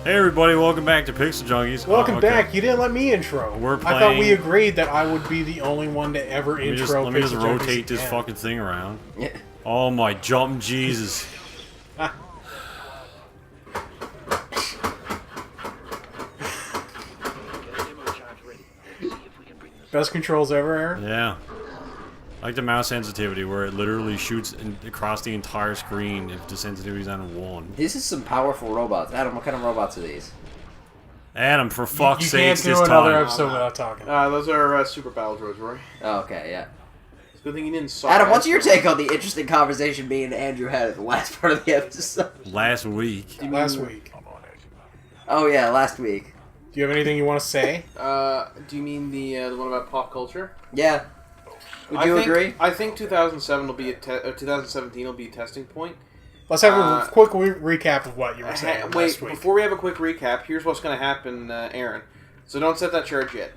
Hey everybody, welcome back to Pixel Junkies. Welcome back. You didn't let me intro. We're playing... I thought we agreed that I would be the only one to ever intro. Let me just rotate this fucking thing around. Yeah. Oh my jumping Jesus. Best controls ever, Aaron? Yeah. I like the mouse sensitivity where it literally shoots across the entire screen if the sensitivity's on 1. This is some powerful robots. Adam, what kind of robots are these? Adam, for fuck's sake, this time. You can't do another episode without talking. Those are super battle droids, Roy. Oh, okay, yeah. It's a good thing you didn't saw Adam, what's your take on the interesting conversation me and Andrew had at the last part of the episode? Last week. Last week. Oh, yeah, last week. Do you have anything you want to say? Do you mean the one about pop culture? Yeah. Would you agree? I think 2007 will be 2017 will be a testing point. Let's have a quick recap of what you were saying Wait, last week. before we have a quick recap, here's what's going to happen, Aaron. So don't set that charge yet.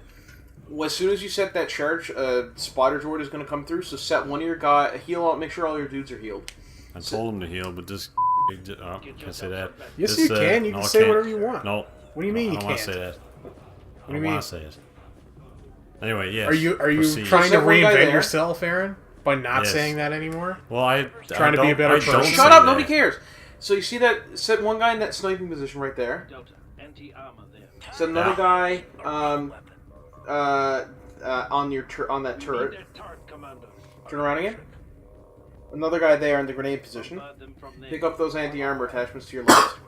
As soon as you set that charge, spotter droid is going to come through. So set one of your guys, heal out, make sure all your dudes are healed. I told him to heal, but this... Oh, can't say that. Yes, this, you can. You can say whatever you want. No. What do you mean you can't? I don't want to say that. What do you I mean? want to say it. Anyway, yes. Are you proceed. trying to Is that one guy reinvent there? yourself, Aaron, by not saying that anymore? Well, Trying to be a better person. Shut up! Nobody cares. So you see that? Set one guy in that sniping position right there. Set another guy on that turret. Turn around again. Another guy there in the grenade position. Pick up those anti-armor attachments to your left.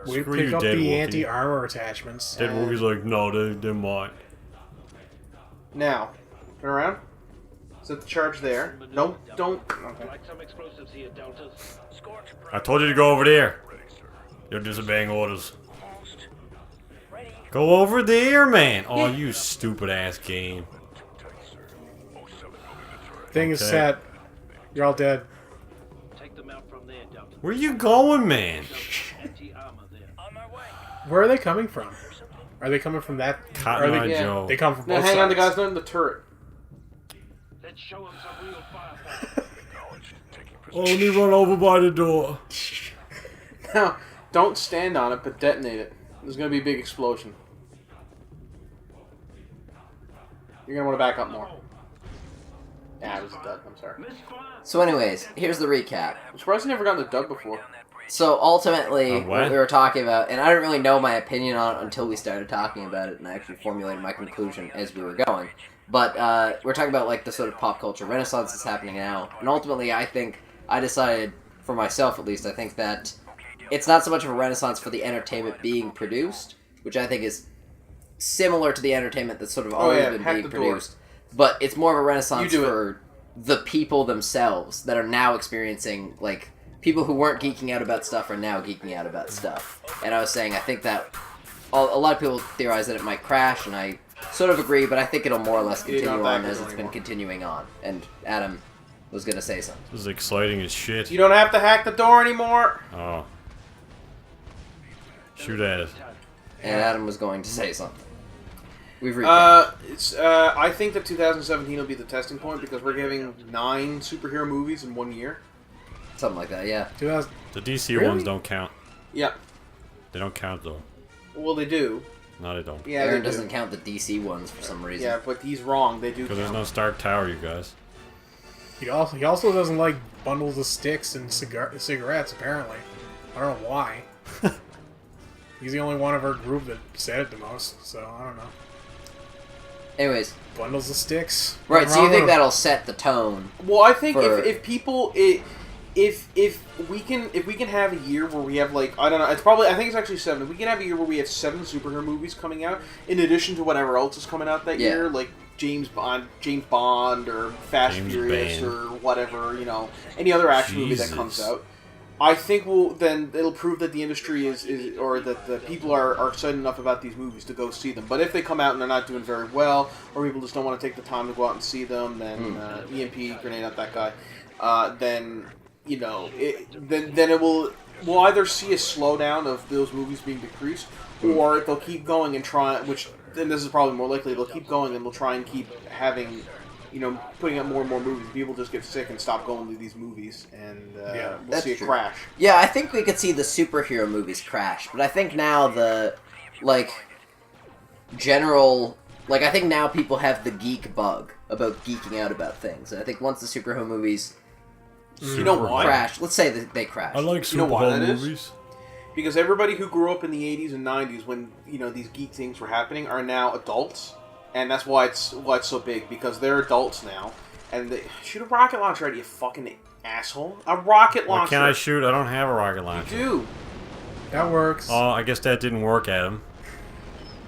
We pick up the anti-armor attachments. Dead Wookiee's like, no, they're mine. Now, turn around. Set the charge there. No, don't. Okay. I told you to go over there. You're disobeying orders. Go over there, man. Oh, you stupid ass game. Thing is set. You're all dead. Where you going, man? Where are they coming from? Are they coming from that? Cotton Eye Joe. They come from No, both hang on, the sides. guy's not in the turret. Let's show him some real firepower. Oh, let me run over by the door. Now, don't stand on it, but detonate it. There's going to be a big explosion. You're going to want to back up more. Yeah, it was a dud. I'm sorry. So anyways, here's the recap. I'm surprised you never gotten the dud before. So ultimately, what? what we were talking about, and I didn't really know my opinion on it until we started talking about it, and I actually formulated my conclusion as we were going. But we're talking about like the sort of pop culture renaissance that's happening now, and ultimately I think, I decided, for myself at least, I think that it's not so much of a renaissance for the entertainment being produced, which I think is similar to the entertainment that's sort of always been being produced, but it's more of a renaissance for the people themselves that are now experiencing, like, people who weren't geeking out about stuff are now geeking out about stuff. And I was saying, I think that a lot of people theorize that it might crash, and I sort of agree, but I think it'll more or less continue on as it's been continuing on. And Adam was going to say something. This is exciting as shit. You don't have to hack the door anymore. Oh. Shoot at it. And Adam was going to say something. We've I think that 2017 will be the testing point because we're giving 9 superhero movies in 1 year. Something like that, yeah. The DC ones don't count. Yeah. They don't count, though. Well, they do. No, they don't. Yeah, Aaron they do. doesn't count the DC ones for some reason. Yeah, but he's wrong. They do. Because there's no Stark Tower, you guys. He also doesn't like bundles of sticks and cigarettes, apparently. I don't know why. He's the only one of our group that said it the most, so I don't know. Anyways. Bundles of sticks. Right, so you think that'll set the tone? Well, I think for... if people... If we can have a year where we have, like, I don't know, I think it's actually 7. If we can have a year where we have 7 superhero movies coming out, in addition to whatever else is coming out that year, like James Bond, or Fast Furious, or whatever, you know, any other action movie that comes out, I think then it'll prove that the industry is or that the people are excited enough about these movies to go see them. But if they come out and they're not doing very well, or people just don't want to take the time to go out and see them, then EMP, grenade up that guy, then... You know, then it will we'll either see a slowdown of those movies being decreased, or they'll keep going and try, and this is probably more likely, they'll keep going and they'll try and keep having putting out more and more movies, people just get sick and stop going to these movies, and we'll That's see it true. crash. Yeah, I think we could see the superhero movies crash, but I think now the, general... I think now people have the geek bug about geeking out about things, and I think once the superhero movies You know why? crash, let's say that they crash. I like You know why superhero that is? movies. Because everybody who grew up in the 80s and 90s when, these geek things were happening are now adults. And that's why it's so big, because they're adults now. And they shoot a rocket launcher at you fucking asshole. A rocket Why launcher. can't I shoot? I don't have a rocket launcher. You do. That works. Oh, I guess that didn't work, Adam.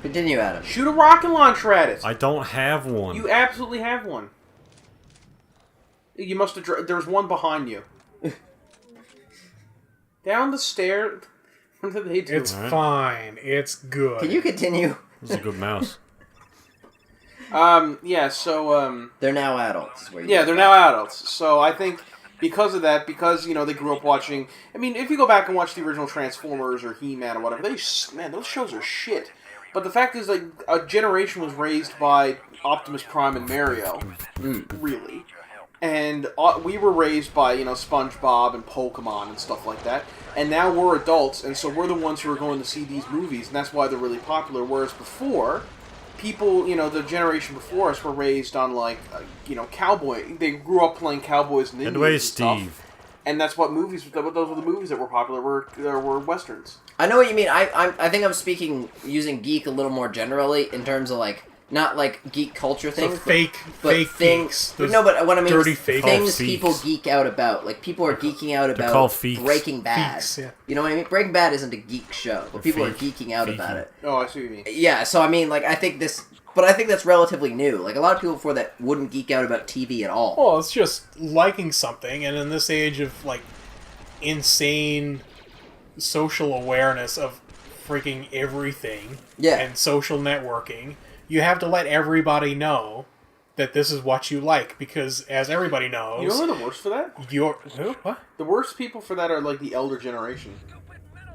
Continue, Adam. Shoot a rocket launcher at it. I don't have one. You absolutely have one. You must have... There's one behind you. Down the stairs. What do they do? It's Alright. fine. It's good. Can you continue? This is a good mouse. Yeah, so, They're now adults. Yeah, they're now adults. So I think because of that, because, they grew up watching... I mean, if you go back and watch the original Transformers or He-Man or whatever, man, those shows are shit. But the fact is, a generation was raised by Optimus Prime and Mario. Really. And we were raised by, SpongeBob and Pokemon and stuff like that. And now we're adults, and so we're the ones who are going to see these movies, and that's why they're really popular. Whereas before, people, the generation before us were raised on, cowboy. They grew up playing cowboys and Indians Anyway, and stuff. Steve. And that's what movies, those were the movies that were popular, were Westerns. I know what you mean. I think I'm using geek a little more generally in terms of not geek culture So things, fake things. geeks. No, but what I mean dirty is fake things Feeks. people geek out about. People are geeking out They're about called Feeks. Breaking Bad. Feeks, yeah. You know what I mean? Breaking Bad isn't a geek show, but people are Feek. geeking out Feeky. about it. Oh, I see what you mean. Yeah, so I mean, I think that's relatively new. A lot of people before that wouldn't geek out about TV at all. Well, it's just liking something, and in this age of insane social awareness of freaking everything, Yeah. and social networking, you have to let everybody know that this is what you like, because as everybody knows, You know who are the worst for that? What? The worst people for that are, the elder generation.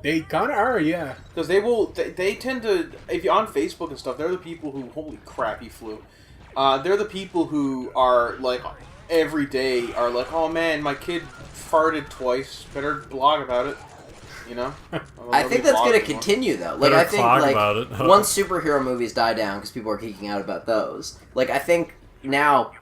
They kind of are, yeah. Because they tend to, if you're on Facebook and stuff, they're the people who, holy crap, he flew. They're the people who are, every day are oh man, my kid farted twice, better blog about it, I think that's going to continue, though. Better I think, talk about it. once superhero movies die down, because people are geeking out about those, I think now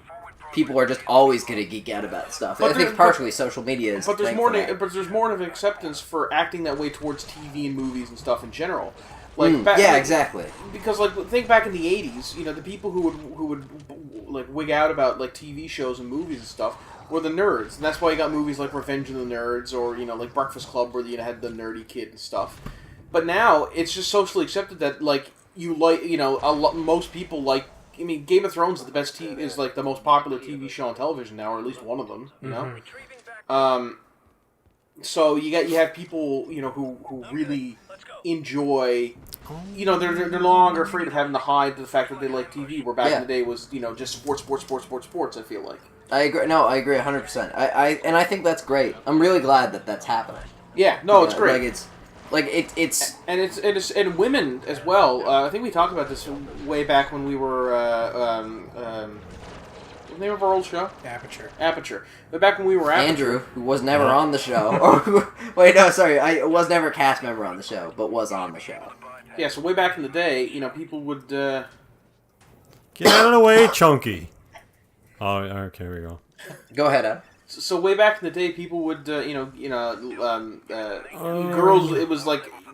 people are just always going to geek out about stuff. But I think there- partially social media is. But there's thankful more. that. But there's more of an acceptance for acting that way towards TV and movies and stuff in general. Yeah, exactly. Because think back in the '80s, the people who would wig out about TV shows and movies and stuff were the nerds, and that's why you got movies like Revenge of the Nerds or Breakfast Club, where you had the nerdy kid and stuff. But now it's just socially accepted that most people like. I mean, Game of Thrones is the best is the most popular TV show on television now, or at least one of them. You know. So you have people who really enjoy. They're no longer afraid of having to hide the fact that they like TV. Where back in the day was just sports. I feel like. I agree. No, I agree 100%. I think that's great. I'm really glad that that's happening. Yeah, no, it's great. It's and women as well. I think we talked about this way back when we were. What's the name of our old show? Aperture. But back when we were Aperture. Andrew, who was never on the show. Wait, no, sorry. I was never a cast member on the show, but was on the show. Yeah, so way back in the day, people would. Get out of the way, Chunky. Oh, okay, here we go. Go ahead, Ed. So way back in the day, people would, girls. It was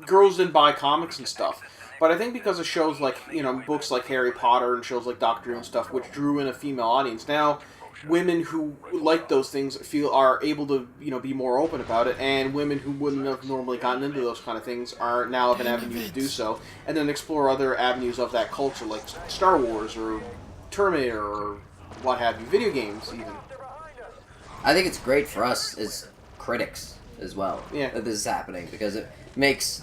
girls didn't buy comics and stuff. But I think because of shows books like Harry Potter and shows like Doctor Who and stuff, which drew in a female audience, now women who like those things are able to be more open about it, and women who wouldn't have normally gotten into those kind of things are now have an avenue to do so, and then explore other avenues of that culture, like Star Wars or Terminator or what have you, video games even. I think it's great for us as critics as well. Yeah. That this is happening, because it makes,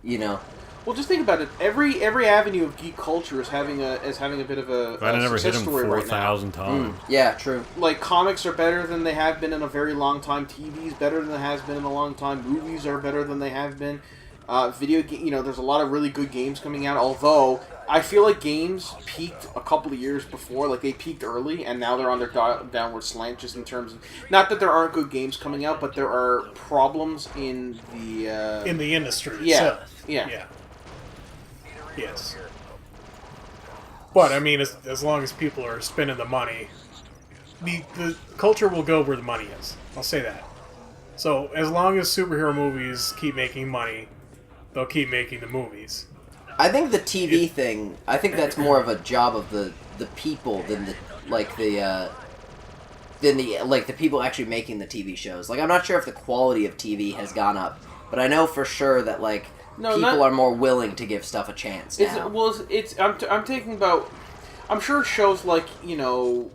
Well, just think about it. Every avenue of geek culture is having a bit of a I never hit success him story right now. 4,000 times. Yeah, true. Comics are better than they have been in a very long time. TV's better than it has been in a long time. Movies are better than they have been. There's a lot of really good games coming out, although I feel like games peaked a couple of years before. Like, they peaked early, and now they're on their downward slant, just in terms of... Not that there aren't good games coming out, but there are problems in the... in the industry Yeah, itself. yeah. Yes. But, I mean, as long as people are spending the money, the culture will go where the money is. I'll say that. So, as long as superhero movies keep making money, they'll keep making the movies. I think the TV thing, I think that's more of a job of the people than the people actually making the TV shows. Like, I'm not sure if the quality of TV has gone up, but I know for sure that, like, people are more willing to give stuff a chance now. I'm taking about... I'm sure shows like, The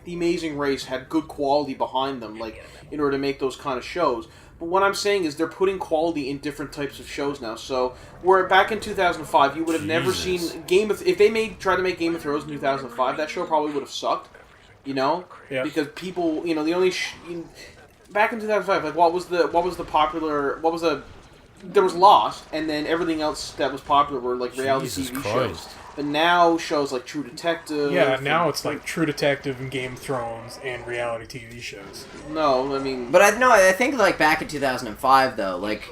Amazing Race had good quality behind them, like, in order to make those kind of shows. But what I'm saying is they're putting quality in different types of shows now. So, where back in 2005, you would have never seen if they tried to make Game of Thrones in 2005, that show probably would have sucked. Yeah. Because people, the only back in 2005, like, what was the popular, there was Lost, and then everything else that was popular were like reality TV shows. But now shows like True Detective... Yeah, now it's like True Detective and Game of Thrones and reality TV shows. No, I mean... But I think, like, back in 2005, though, like,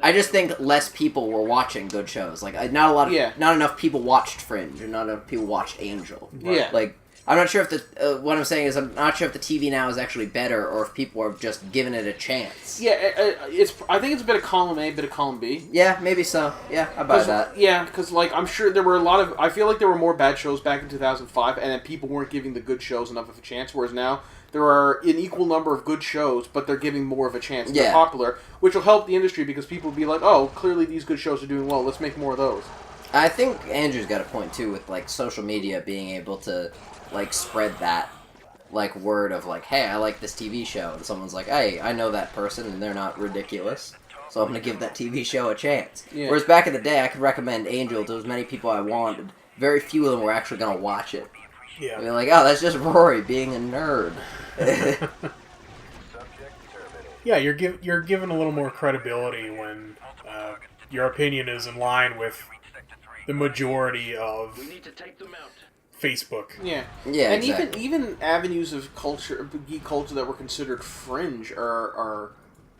I just think less people were watching good shows. Like, not enough people watched Fringe, or not enough people watched Angel. Yeah. Like, I'm not sure if what I'm saying is I'm not sure if the TV now is actually better, or if people are just giving it a chance. Yeah, I think it's a bit of column A, a bit of column B. Yeah, maybe so. Yeah, I buy that. Yeah, because, like, I'm sure there were a lot of... I feel like there were more bad shows back in 2005, and then people weren't giving the good shows enough of a chance, whereas now there are an equal number of good shows, but they're giving more of a chance. They're popular, which will help the industry, because people will be like, oh, clearly these good shows are doing well, let's make more of those. I think Andrew's got a point, too, with, like, social media being able to... like, spread that, like, word of, like, hey, I like this TV show, and someone's like, hey, I know that person, and they're not ridiculous, so I'm gonna give that TV show a chance. Yeah. Whereas back in the day, I could recommend Angel to as many people I wanted. Very few of them were actually gonna watch it. Yeah. They're like, oh, that's just Rory being a nerd. Yeah, you're given a little more credibility when your opinion is in line with the majority of... We need to take them out. Facebook. Yeah. Yeah, and exactly. even avenues of geek culture that were considered fringe are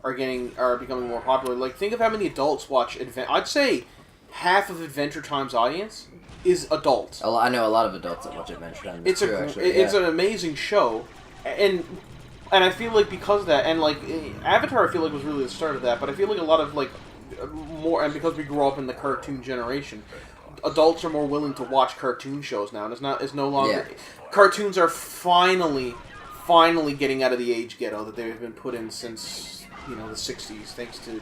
becoming more popular. Like, think of how many adults watch I'd say half of Adventure Time's audience is adults. I know a lot of adults that watch Adventure Time. It's an amazing show, and I feel like because of that, and like Avatar, I feel like was really the start of that. But I feel like a lot of like more, and because we grew up in the cartoon generation, adults are more willing to watch cartoon shows now, and it's no longer... Yeah. Cartoons are finally getting out of the age ghetto that they've been put in since, the 60s, thanks to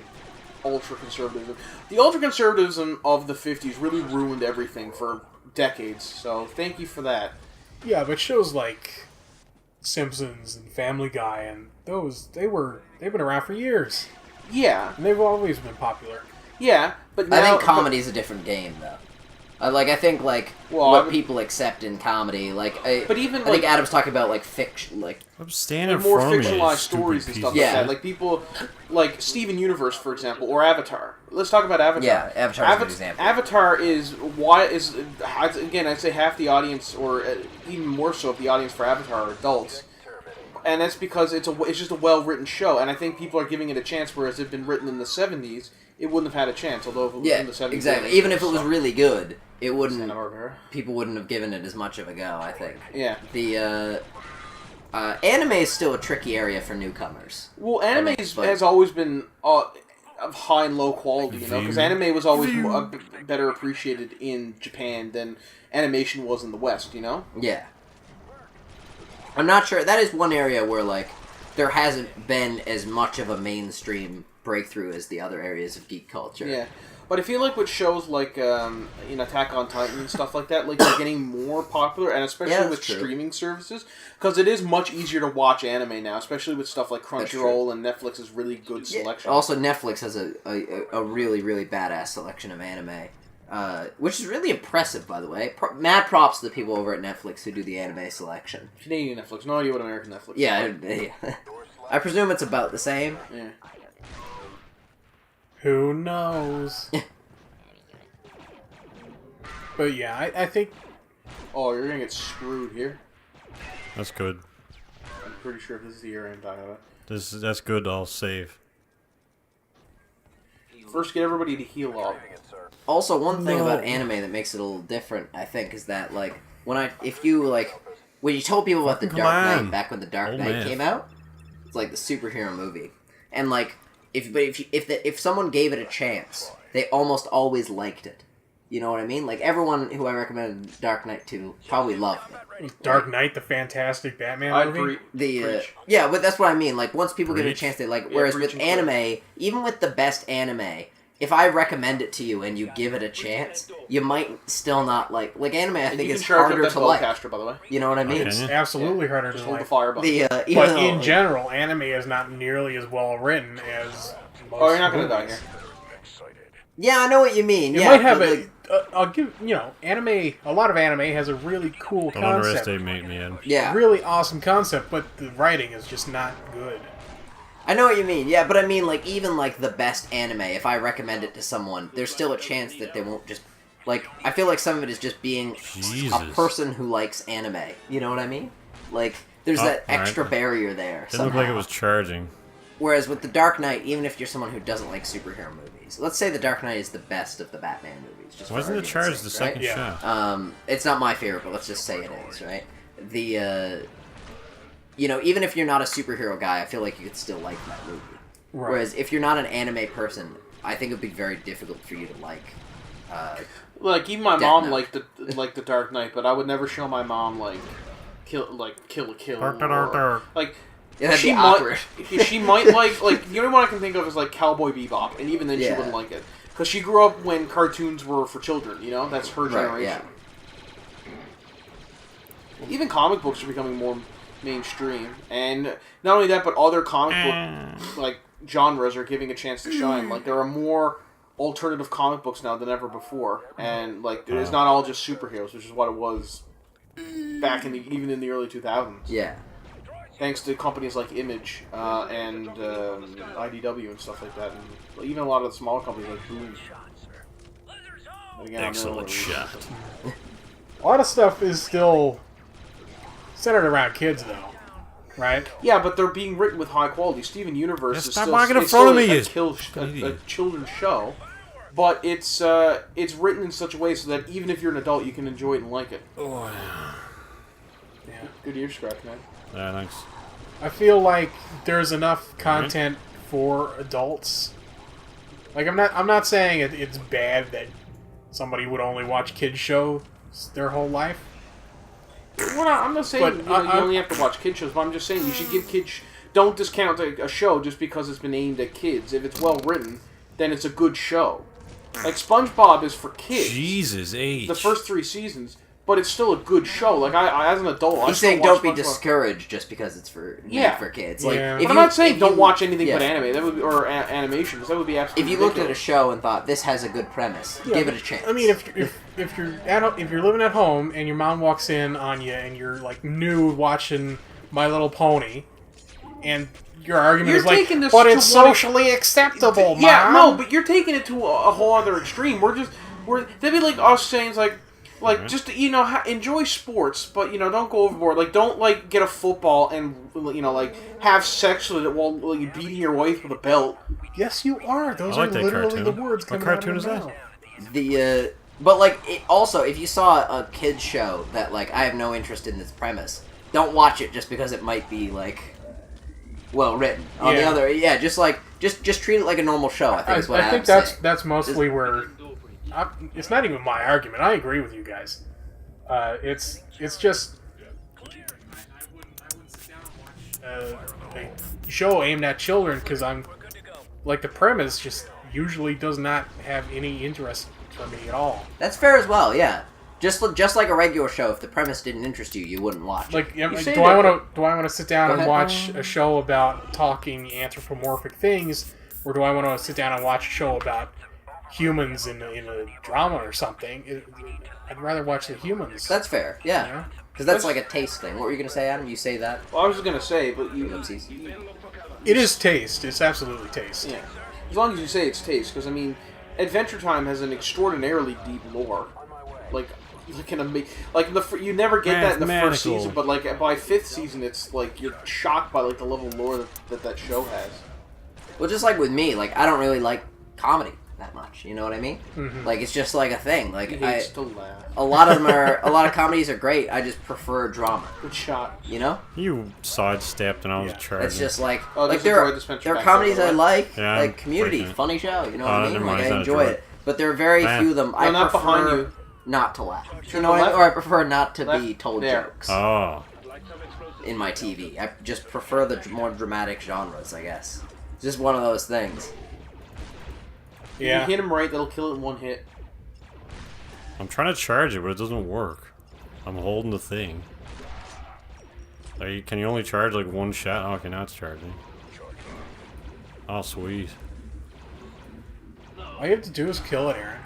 ultra-conservatism. The ultra-conservatism of the 50s really ruined everything for decades, so thank you for that. Yeah, but shows like Simpsons and Family Guy and they've been around for years. Yeah. And they've always been popular. Yeah, but now... I think comedy's a different game, though. I think, like, what people accept in comedy, like... I think Adam's talking about, like, fiction, like... I'm standing more from fictionalized stories and stuff like that. Like, people... Like, Steven Universe, for example, or Avatar. Let's talk about Avatar. Yeah, Avatar's a good example. Avatar again, I'd say half the audience, or even more so of the audience for Avatar are adults. And that's because it's just a well-written show, and I think people are giving it a chance, whereas if it had been written in the 70s, it wouldn't have had a chance, although if it was in the 70s... exactly. Even if it was really good, it wouldn't... People wouldn't have given it as much of a go, I think. Yeah. The, anime is still a tricky area for newcomers. Well, anime has always been of high and low quality, because anime was always better appreciated in Japan than animation was in the West, Yeah. I'm not sure. That is one area where, like, there hasn't been as much of a mainstream breakthrough as the other areas of geek culture. Yeah. But I feel like with shows like, Attack on Titan and stuff like that, like, they're getting more popular, and especially with streaming services, because it is much easier to watch anime now, especially with stuff like Crunchyroll and Netflix's really good selection. Also, Netflix has a really, really badass selection of anime, which is really impressive, by the way. Mad props to the people over at Netflix who do the anime selection. Canadian Netflix, no idea what American Netflix is. Yeah, I presume it's about the same. Yeah. Who knows? But yeah, I think... Oh, you're gonna get screwed here. That's good. I'm pretty sure this is the year I'm talking about. That's good. I'll save. First, get everybody to heal up. Also, one thing No. about anime that makes it a little different, I think, is that when you told people about the Fucking Dark Knight Command. back when the Dark Oh, Knight man. came out, it's like the superhero movie, and if someone gave it a chance, they almost always liked it. You know what I mean? Like everyone who I recommended Dark Knight to probably loved it. Dark Knight, the fantastic Batman I movie. agree. But that's what I mean. Like once people give it a Preach. chance, they like. Yeah, Whereas preach with and anime, even with the best anime, if I recommend it to you and you give it a chance, you might still not like anime. I And think you is can charge up harder that to like. bellcaster, by the way. You know what I mean? Okay. It's Yeah. absolutely harder Just to hold the like. fire button. Even But though, in general, anime is not nearly as well written as most Oh, you're not gonna die movies. here. yeah, I know what you mean. It Yeah, might have but, a. like, I'll give anime. A lot of anime has a really cool Don't concept, underestimate me, Ed. yeah. really awesome concept, but the writing is just not good. I know what you mean, yeah, but I mean, even the best anime, if I recommend it to someone, there's still a chance that they won't just, I feel like some of it is just being a Jesus. person who likes anime, you know what I mean? There's Oh, that alright. extra barrier there, Didn't look like it somehow. was charging. Whereas with The Dark Knight, even if you're someone who doesn't like superhero movies, let's say The Dark Knight is the best of the Batman movies, just for Wasn't it argument's charged sake, the second Yeah. shot? It's not my favorite, but let's just say it is, right? Even if you're not a superhero guy, I feel like you could still like that movie. Right. Whereas if you're not an anime person, I think it would be very difficult for you to like. Like even my Death mom Note. liked the Dark Knight, but I would never show my mom Kill a Kill. Dark, dark, dark. Like Yeah, that'd she be might awkward. she might like the only one I can think of is Cowboy Bebop, and even then she Yeah. wouldn't like it because she grew up when cartoons were for children. You know, that's her Right, generation. Even comic books are becoming more mainstream, and not only that, but other comic book genres are giving a chance to shine. There are more alternative comic books now than ever before, and it's not all just superheroes, which is what it was back even in the early 2000s. Yeah. Thanks to companies like Image and IDW and stuff like that, and even a lot of the smaller companies like Boom. Again, Excellent shot. A lot of stuff is still centered around kids, though, right? Yeah, but they're being written with high quality. Steven Universe Yeah, is stop still, walking in it's front of still me, you a idiot. children's show, but it's written in such a way so that even if you're an adult, you can enjoy it and like it. Oh, Yeah. Good ear scratch, man. yeah, thanks. I feel like there's enough content for adults. I'm not saying it's bad that somebody would only watch kids shows their whole life. Well, I'm not saying But you only have to watch kid shows, but I'm just saying you should give kids. Don't discount a show just because it's been aimed at kids. If it's well written, then it's a good show. SpongeBob is for kids. Jesus H. The first 3 seasons, but it's still a good show. I as an adult, I He's still saying watch don't be SpongeBob. discouraged just because it's made Yeah. for kids. Yeah. If But I'm you- not saying if don't you- watch anything yeah. but anime. That would be, or animation. 'Cause that would be If absolutely. you looked at a ridiculous. show and thought this has a good premise, Yeah, give it but, a chance. I mean, if you're living at home and your mom walks in on you and you're nude watching My Little Pony, and your argument You're is like, taking this but to it's one- socially acceptable, Mom. Yeah, no, but you're taking it to a whole other extreme. That'd be like us saying just enjoy sports, but don't go overboard. Don't get a football and have sex with it while you're beating your wife with a belt. Yes, you are. Those I like are that literally cartoon. the words What coming out cartoon of is your that? mouth. But also, if you saw a kid's show that I have no interest in this premise, don't watch it just because it might be well written. On the Yeah. other, just treat it like a normal show. I think is what I think Adam's saying. that's mostly where. It's not even my argument. I agree with you guys. It's just a show aimed at children because the premise just usually does not have any interest for me at all. That's fair as well. Yeah, just like a regular show. If the premise didn't interest you, you wouldn't watch. it. say Do I that, want to sit down Go and ahead. watch a show about talking anthropomorphic things, or do I want to sit down and watch a show about humans in a drama or something? I'd rather watch the humans. That's fair. you Yeah, know? because that's like a taste thing. What were you gonna say, Adam? You say that? Well, I was just gonna say, but you. Oopsies. It is taste. It's absolutely taste. Yeah. As long as you say it's taste, because I mean, Adventure Time has an extraordinarily deep lore. Like you never get that in the first Mathematical. season, but like by 5th season, it's like you're shocked by like the level of lore that show has. Well, just like with me, like I don't really like comedy that much. You know what I mean? Mhm. Like it's just like a thing. Like He hates to laugh. a lot of them are. A lot of comedies are great. I just prefer drama. Good shot. You know? You sidestepped and I was Yeah. charging. It's just like Oh, like there's a there droid are dispenser back comedies there, I by the like, Yeah, like I'm Community, breaking it. funny show. You know Oh, what I never mean? mind, Like it's I not a enjoy droid. it, but there are very Man. few of them. I not prefer behind you. not to laugh. Turn You know what I left. mean? Or I prefer not to be Left. told There. jokes Oh. in my TV. I just prefer the more dramatic genres. I guess it's just one of those things. Yeah. You hit him right, that'll kill it in one hit. I'm trying to charge it, but it doesn't work. I'm holding the thing. Can you only charge like one shot? Oh, okay, now it's charging. Oh, sweet. All you have to do is kill it, Aaron.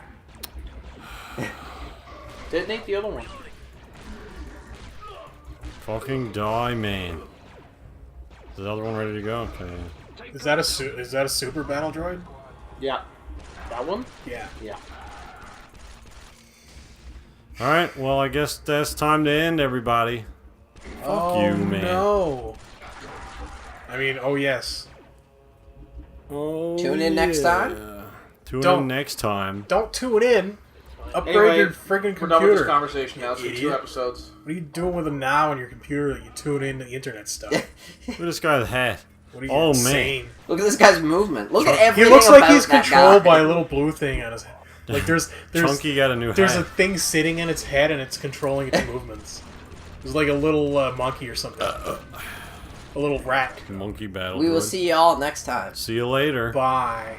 Detonate the other one. Fucking die, man. Is the other one ready to go? Okay. Is that a super battle droid? Yeah. That one? Yeah. Yeah. Alright, well, I guess that's time to end, everybody. Fuck you, man. No. I mean, oh yes. Oh, Tune in next time? Tune Don't. in next time. Don't tune in. Upgrade Anyway, your friggin' We're done with this computer. conversation now. It's been 2 Idiot. episodes. What are you doing with them now on your computer that you tune in to the internet stuff? Look at this guy's hat. What are you Oh, man. insane? Look at this guy's movement. Look at He everything looks like about he's that controlled guy. by a little blue thing on his head. Like there's Chunky got a new there's a hat. thing sitting in its head and it's controlling its movements. There's like a little monkey or something. A little rat. Monkey battle. We will droid. see y'all next time. See you later. Bye.